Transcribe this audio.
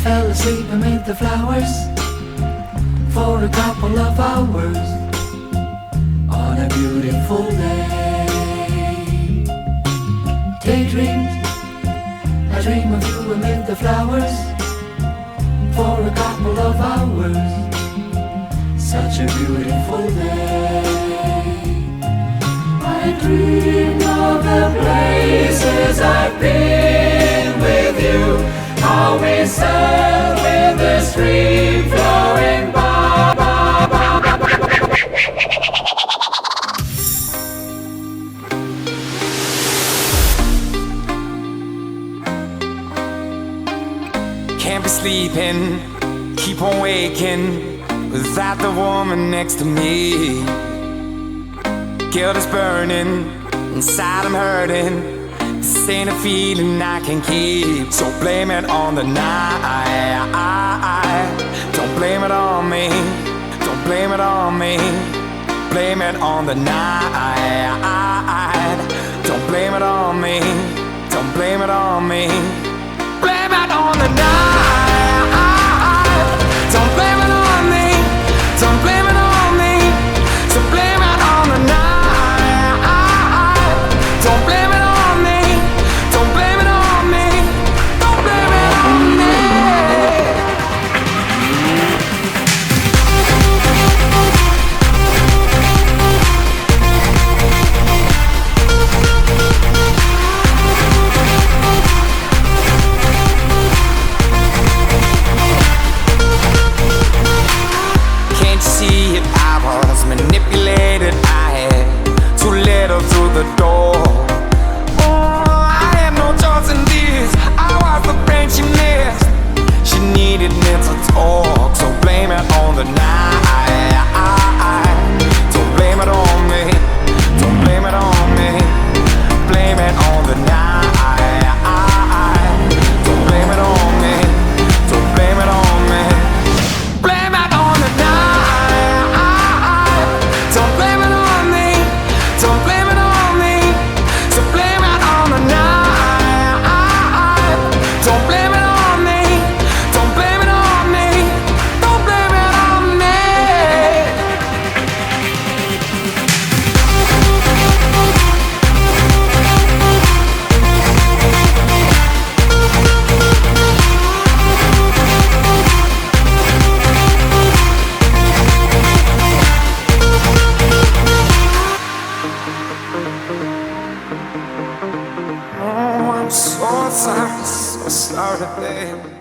fell asleep amid the flowers for a couple of hours on a beautiful day. Daydreams, I dream of you amid the flowers for a couple of hours. Such a beautiful day. I dream of the places I've been with you, how we sat with the stream flowing by. Can't be sleeping, keep on waking without the woman next to me. Guilt is burning, inside I'm hurting. This ain't a feeling I can keep, so blame it on the night. Don't blame it on me, don't blame it on me. Blame it on the night. Don't blame it on me, don't blame it on me. Blame it on the night. Don't blame it on me, don't blame it on me. So blame it on the night. Don't blame it on me, don't blame it on me. Don't blame it on me. Can't you see it? I was manipulated. I had too little through the door. Oh, I had no choice in this. I was the brain she missed. She needed me to talk, so blame it on the night. Don't blame it on me, don't blame it on me. Blame it on the night. Don't blame it on me, don't blame it on me. Blame it on the night. Don't blame it on me, don't blame it on me. So blame it on the night. Don't blame it on me, don't blame it on me. Don't blame it on me. Oh, I'm so sorry, babe.